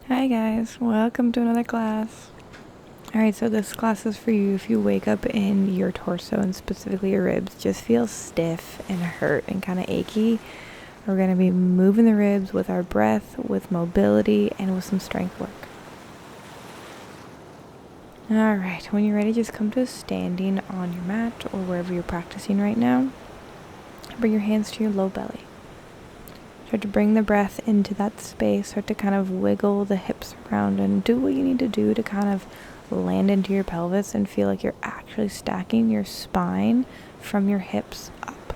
Hi guys, welcome to another class. Alright, so this class is for you if you wake up in your torso and specifically your ribs just feel stiff and hurt and kind of achy. We're going to be moving the ribs with our breath, with mobility, and with some strength work. Alright, when you're ready, just come to standing on your mat or wherever you're practicing right now. Bring your hands to your low belly. Start to bring the breath into that space. Start to kind of wiggle the hips around and do what you need to do to kind of land into your pelvis and feel like you're actually stacking your spine from your hips up.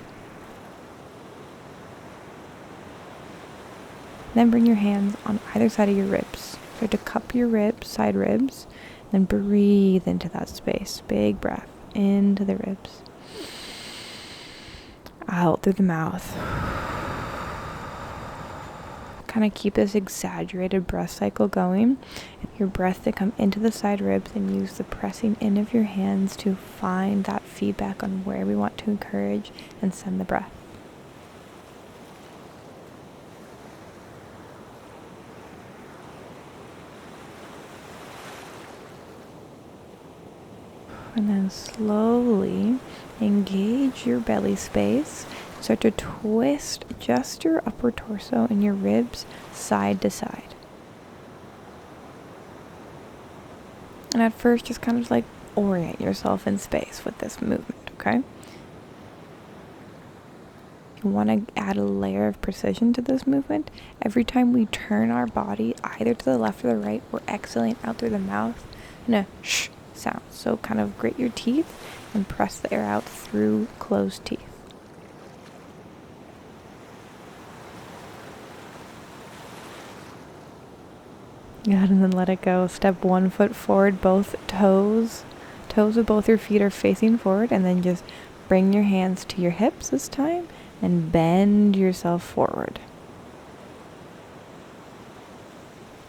Then bring your hands on either side of your ribs. Start to cup your ribs, side ribs, then breathe into that space. Big breath into the ribs. Out through the mouth. Kind of keep this exaggerated breath cycle going. Your breath to come into the side ribs and use the pressing in of your hands to find that feedback on where we want to encourage and send the breath. And then slowly engage your belly space. Start to twist just your upper torso and your ribs side to side. And at first, just kind of like orient yourself in space with this movement, okay? You want to add a layer of precision to this movement. Every time we turn our body either to the left or the right, we're exhaling out through the mouth in a shh sound. So kind of grit your teeth and press the air out through closed teeth. Good, and then let it go. Step 1 foot forward, both toes of both your feet are facing forward, and then just bring your hands to your hips this time and bend yourself forward.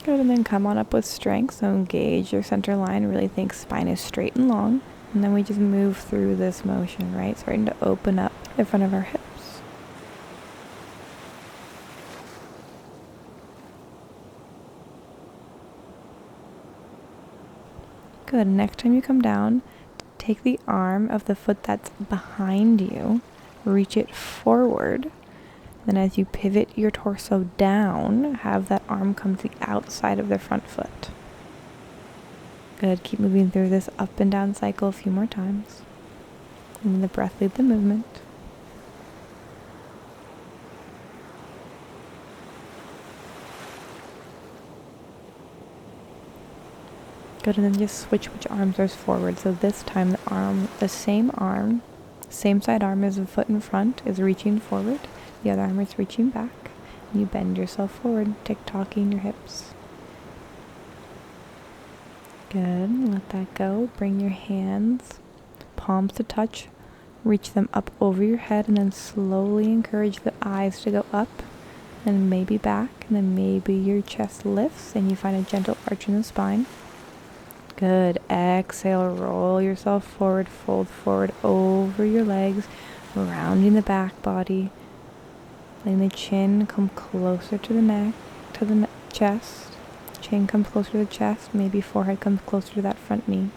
Good, and then come on up with strength. So engage your center line. Really think spine is straight and long. And then we just move through this motion, right? Starting to open up the front of our hips. Good. Next time you come down, take the arm of the foot that's behind you, reach it forward. Then as you pivot your torso down, have that arm come to the outside of the front foot. Good. Keep moving through this up and down cycle a few more times. And then the breath lead the movement. Good, and then just switch which arms are forward. So this time the same side arm as the foot in front is reaching forward. The other arm is reaching back. And you bend yourself forward, tick-tocking your hips. Good, let that go. Bring your hands, palms to touch, reach them up over your head, and then slowly encourage the eyes to go up, and maybe back, and then maybe your chest lifts and you find a gentle arch in the spine. Good. Exhale, roll yourself forward, fold forward over your legs, rounding the back body. Letting the chin come closer to the neck, to the chest. Chin comes closer to the chest, maybe forehead comes closer to that front knee.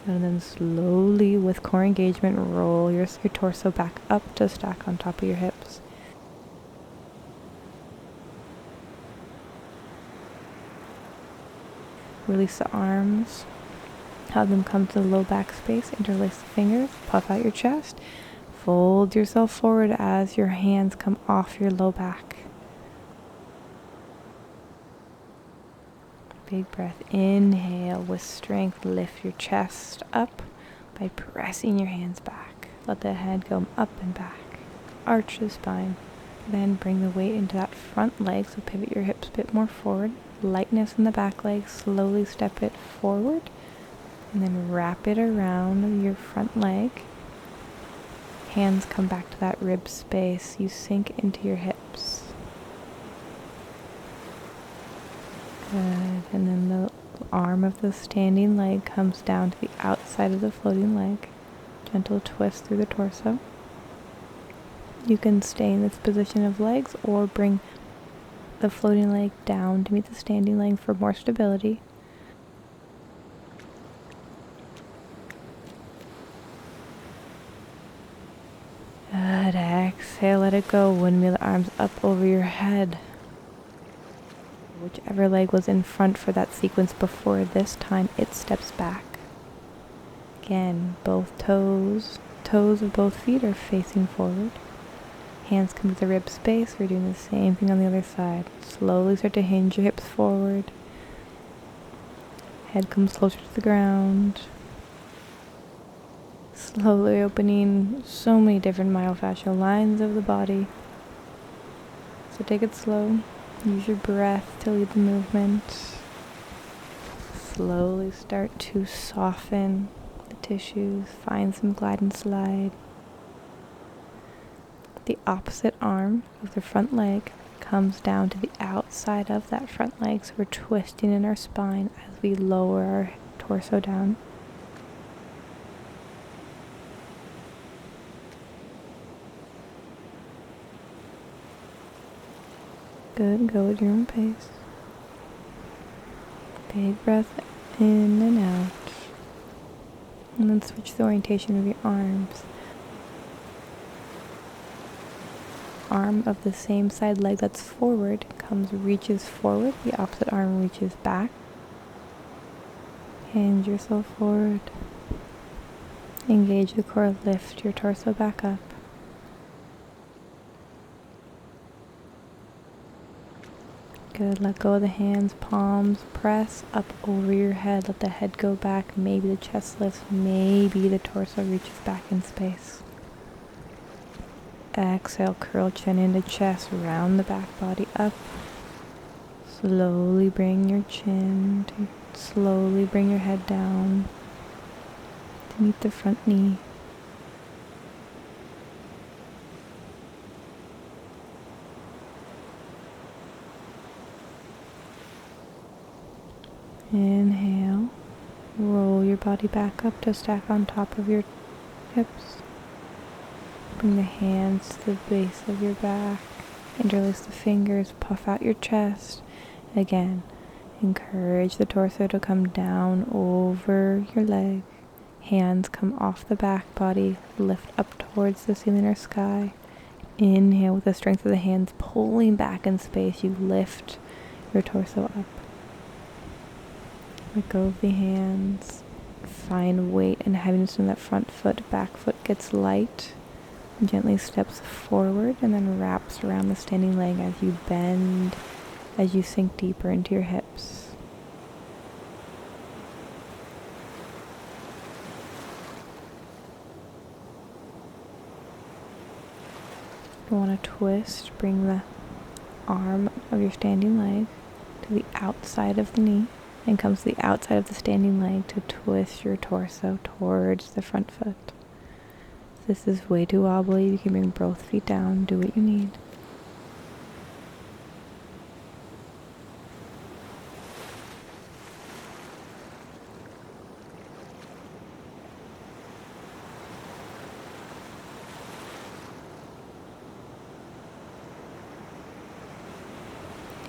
And then slowly, with core engagement, roll your torso back up to stack on top of your hips. Release the arms, have them come to the low back space, interlace the fingers, puff out your chest, fold yourself forward as your hands come off your low back. Big breath, inhale with strength, lift your chest up by pressing your hands back. Let the head go up and back, arch the spine, then bring the weight into that front leg, so pivot your hips a bit more forward. Lightness in the back leg, slowly step it forward and then wrap it around your front leg. Hands come back to that rib space. You sink into your hips. Good. And then the arm of the standing leg comes down to the outside of the floating leg. Gentle twist through the torso. You can stay in this position of legs or bring the floating leg down to meet the standing leg for more stability. Good. Exhale, let it go. Windmill the arms up over your head. Whichever leg was in front for that sequence before, this time it steps back. Again, both toes of both feet are facing forward. Hands come to the rib space. We're doing the same thing on the other side. Slowly start to hinge your hips forward. Head comes closer to the ground. Slowly opening so many different myofascial lines of the body. So take it slow. Use your breath to lead the movement. Slowly start to soften the tissues. Find some glide and slide. The opposite arm of the front leg comes down to the outside of that front leg. So we're twisting in our spine as we lower our torso down. Good, go at your own pace. Big breath in and out. And then switch the orientation of your arms. Arm of the same side leg that's forward reaches forward. The opposite arm reaches back. Hinge yourself forward. Engage the core, lift your torso back up. Good, let go of the hands, palms, press up over your head. Let the head go back, maybe the chest lifts, maybe the torso reaches back in space. Exhale, curl chin into chest, round the back body up. Slowly bring your chin, slowly bring your head down to meet the front knee. Inhale, roll your body back up to stack on top of your hips. Bring the hands to the base of your back. Interlace the fingers, puff out your chest. Again, encourage the torso to come down over your leg. Hands come off the back body, lift up towards the ceiling or sky. Inhale with the strength of the hands pulling back in space. You lift your torso up. Let go of the hands. Find weight and heaviness in that front foot. Back foot gets light. Gently steps forward and then wraps around the standing leg as you bend, as you sink deeper into your hips. If you want to twist, bring the arm of your standing leg to the outside of the knee and comes to the outside of the standing leg to twist your torso towards the front foot. If this is way too wobbly, you can bring both feet down, do what you need.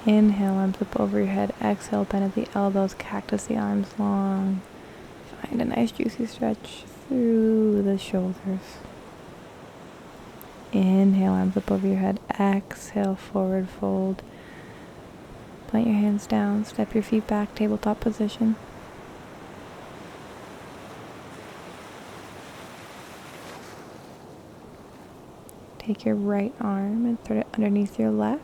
Inhale, arms up over your head. Exhale, bend at the elbows, cactus the arms long. Find a nice juicy stretch through the shoulders. Inhale, arms up over your head. Exhale, forward fold. Plant your hands down, step your feet back, tabletop position. Take your right arm and thread it underneath your left.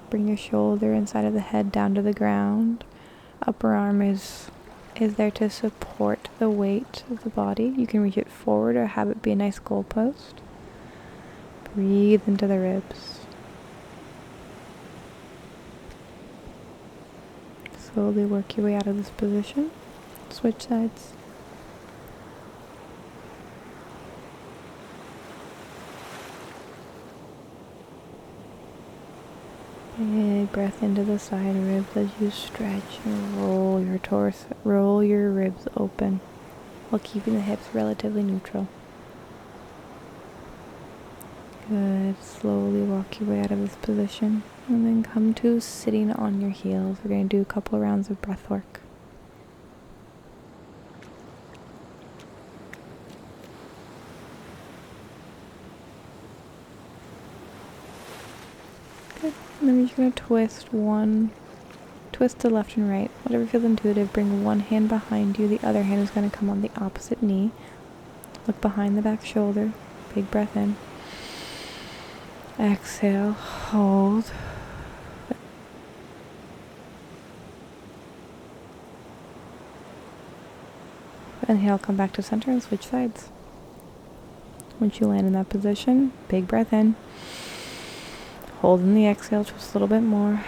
Bring your shoulder inside of the head down to the ground. Upper arm is there to support the weight of the body. You can reach it forward or have it be a nice goalpost. Breathe into the ribs. Slowly work your way out of this position. Switch sides. Big breath into the side ribs as you stretch and roll your torso, roll your ribs open while keeping the hips relatively neutral. Good. Slowly walk your way out of this position. And then come to sitting on your heels. We're going to do a couple rounds of breath work. Good. And then we're just going to twist to left and right. Whatever feels intuitive. Bring one hand behind you. The other hand is going to come on the opposite knee. Look behind the back shoulder. Big breath in. Exhale. Hold. Inhale, come back to center and switch sides. Once you land in that position, big breath in. Hold in the exhale just a little bit more.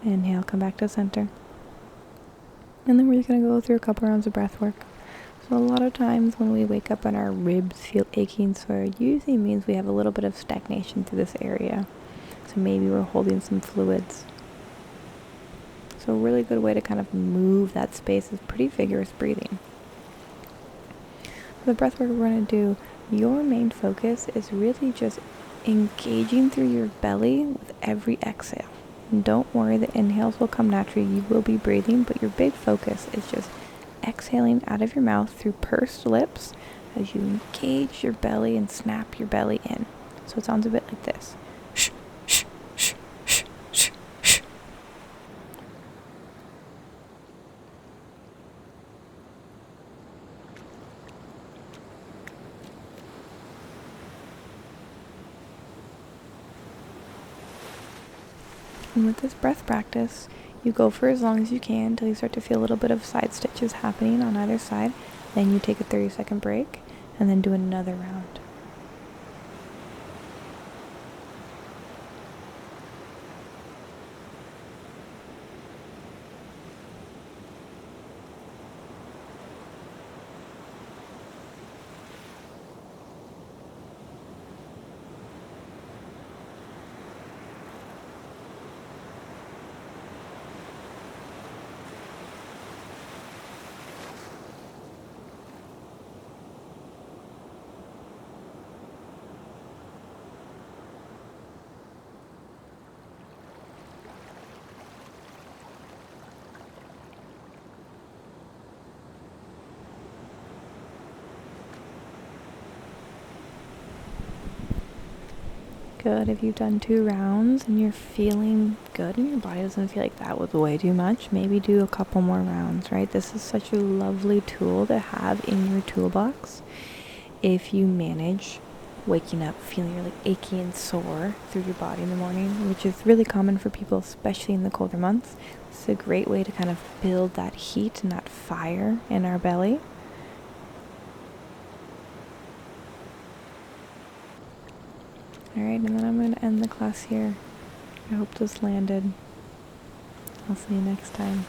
Inhale, come back to center. And then we're just going to go through a couple rounds of breath work. So a lot of times when we wake up and our ribs feel achy and sore, it usually means we have a little bit of stagnation through this area. So maybe we're holding some fluids. So a really good way to kind of move that space is pretty vigorous breathing. For the breath work we're going to do, your main focus is really just engaging through your belly with every exhale. And don't worry, the inhales will come naturally. You will be breathing, but your big focus is just exhaling out of your mouth through pursed lips as you engage your belly and snap your belly in. So it sounds a bit like this. Shh, shh, shh, shh, shh, shh. And with this breath practice, you go for as long as you can until you start to feel a little bit of side stitches happening on either side. Then you take a 30-second break and then do another round. Good. If you've done 2 rounds and you're feeling good and your body doesn't feel like that was way too much, maybe do a couple more rounds, right? This is such a lovely tool to have in your toolbox if you manage waking up feeling really achy and sore through your body in the morning, which is really common for people, especially in the colder months. It's a great way to kind of build that heat and that fire in our belly. Alright, and then I'm going to end the class here. I hope this landed. I'll see you next time.